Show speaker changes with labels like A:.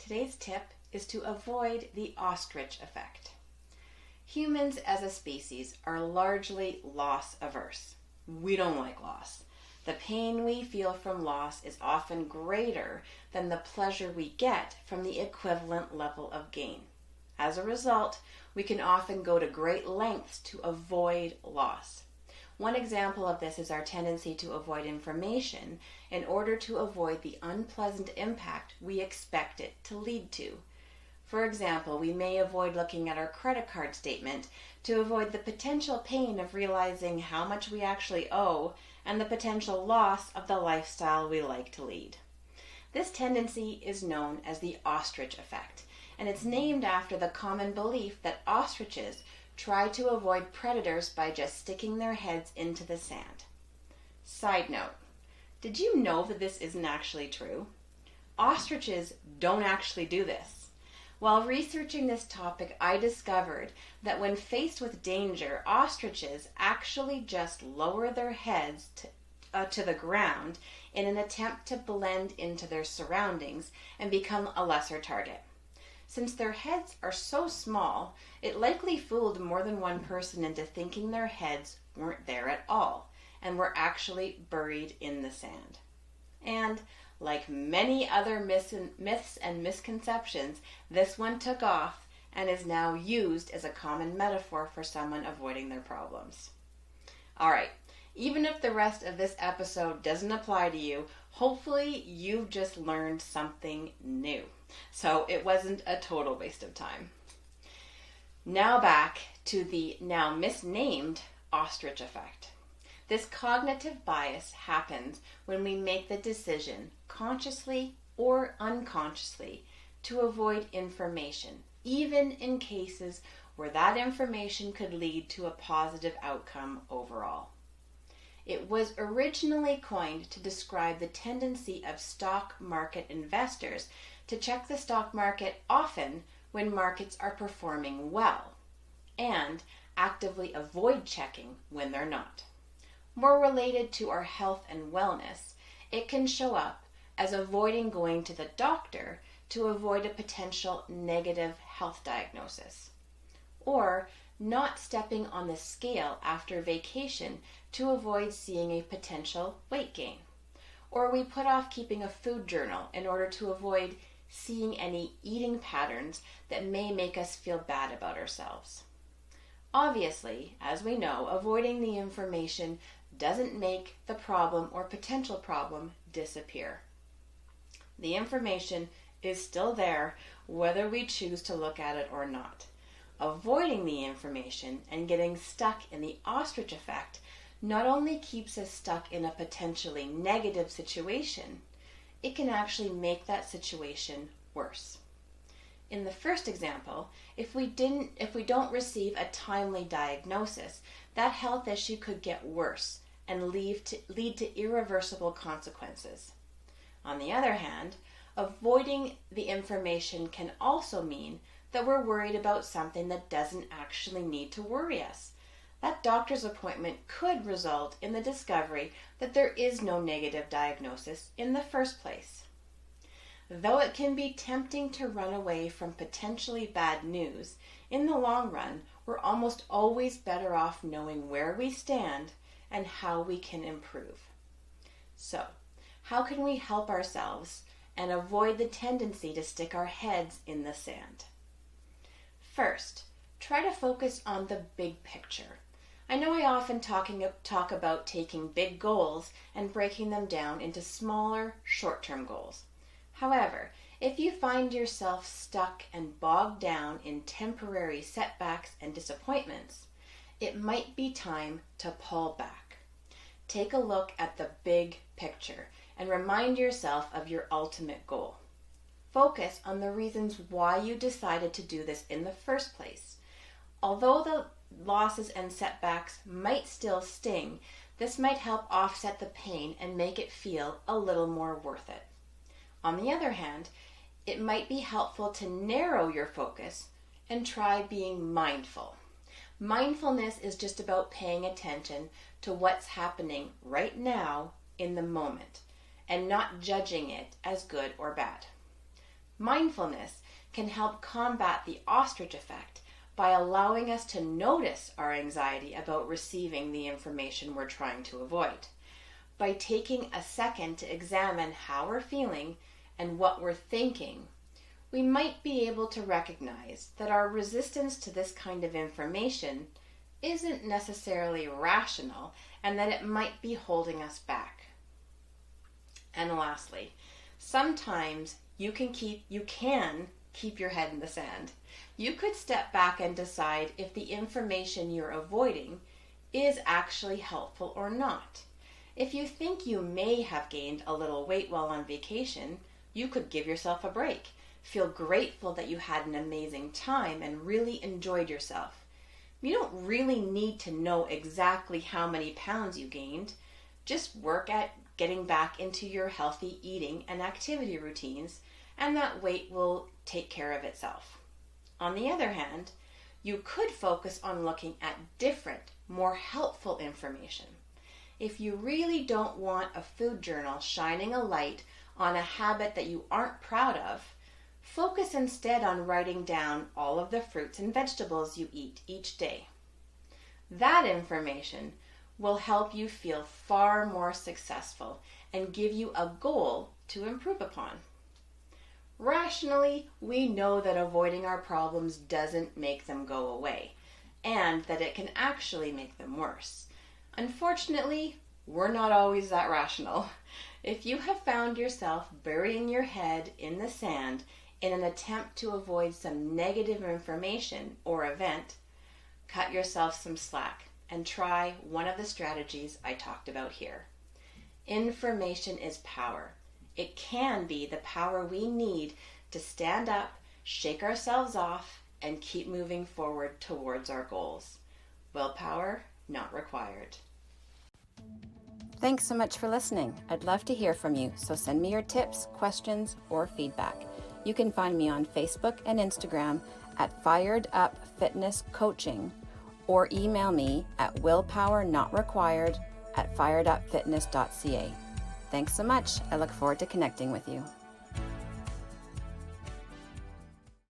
A: Today's tip is to avoid the ostrich effect. Humans as a species are largely loss averse. We don't like loss. The pain we feel from loss is often greater than the pleasure we get from the equivalent level of gain. As a result, we can often go to great lengths to avoid loss. One example of this is our tendency to avoid information in order to avoid the unpleasant impact we expect it to lead to. For example, we may avoid looking at our credit card statement to avoid the potential pain of realizing how much we actually owe and the potential loss of the lifestyle we like to lead. This tendency is known as the ostrich effect, and it's named after the common belief that ostriches try to avoid predators by just sticking their heads into the sand. Side note, did you know that this isn't actually true? Ostriches don't actually do this. While researching this topic, I discovered that when faced with danger, ostriches actually just lower their heads to the ground in an attempt to blend into their surroundings and become a lesser target. Since their heads are so small, it likely fooled more than one person into thinking their heads weren't there at all and were actually buried in the sand. And like many other myths and misconceptions, this one took off and is now used as a common metaphor for someone avoiding their problems. All right, even if the rest of this episode doesn't apply to you, hopefully you've just learned something new. So it wasn't a total waste of time. Now back to the now misnamed ostrich effect. This cognitive bias happens when we make the decision, consciously or unconsciously, to avoid information, even in cases where that information could lead to a positive outcome overall. It was originally coined to describe the tendency of stock market investors to check the stock market often when markets are performing well, and actively avoid checking when they're not. More related to our health and wellness, it can show up as avoiding going to the doctor to avoid a potential negative health diagnosis, or not stepping on the scale after vacation to avoid seeing a potential weight gain, or we put off keeping a food journal in order to avoid seeing any eating patterns that may make us feel bad about ourselves. Obviously, as we know, avoiding the information doesn't make the problem or potential problem disappear. The information is still there whether we choose to look at it or not. Avoiding the information and getting stuck in the ostrich effect not only keeps us stuck in a potentially negative situation, it can actually make that situation worse. In the first example, if we don't receive a timely diagnosis, that health issue could get worse and lead to irreversible consequences. On the other hand, avoiding the information can also mean that we're worried about something that doesn't actually need to worry us. That doctor's appointment could result in the discovery that there is no negative diagnosis in the first place. Though it can be tempting to run away from potentially bad news, in the long run, we're almost always better off knowing where we stand and how we can improve. So, how can we help ourselves and avoid the tendency to stick our heads in the sand? First, try to focus on the big picture. I know I often talk about taking big goals and breaking them down into smaller, short-term goals. However, if you find yourself stuck and bogged down in temporary setbacks and disappointments, it might be time to pull back. Take a look at the big picture and remind yourself of your ultimate goal. Focus on the reasons why you decided to do this in the first place. Although the losses and setbacks might still sting, this might help offset the pain and make it feel a little more worth it. On the other hand, it might be helpful to narrow your focus and try being mindful. Mindfulness is just about paying attention to what's happening right now in the moment and not judging it as good or bad. Mindfulness can help combat the ostrich effect by allowing us to notice our anxiety about receiving the information we're trying to avoid. By taking a second to examine how we're feeling and what we're thinking, we might be able to recognize that our resistance to this kind of information isn't necessarily rational and that it might be holding us back. And lastly, sometimes you can keep your head in the sand. You could step back and decide if the information you're avoiding is actually helpful or not. If you think you may have gained a little weight while on vacation, you could give yourself a break. Feel grateful that you had an amazing time and really enjoyed yourself. You don't really need to know exactly how many pounds you gained. Just work at getting back into your healthy eating and activity routines, and that weight will take care of itself. On the other hand, you could focus on looking at different, more helpful information. If you really don't want a food journal shining a light on a habit that you aren't proud of, focus instead on writing down all of the fruits and vegetables you eat each day. That information will help you feel far more successful and give you a goal to improve upon. Rationally, we know that avoiding our problems doesn't make them go away, and that it can actually make them worse. Unfortunately, we're not always that rational. If you have found yourself burying your head in the sand in an attempt to avoid some negative information or event, cut yourself some slack and try one of the strategies I talked about here. Information is power. It can be the power we need to stand up, shake ourselves off, and keep moving forward towards our goals. Willpower not required. Thanks so much for listening. I'd love to hear from you, so send me your tips, questions, or feedback. You can find me on Facebook and Instagram at Fired Up Fitness Coaching, or email me at willpowernotrequired@firedupfitness.ca. Thanks so much. I look forward to connecting with you.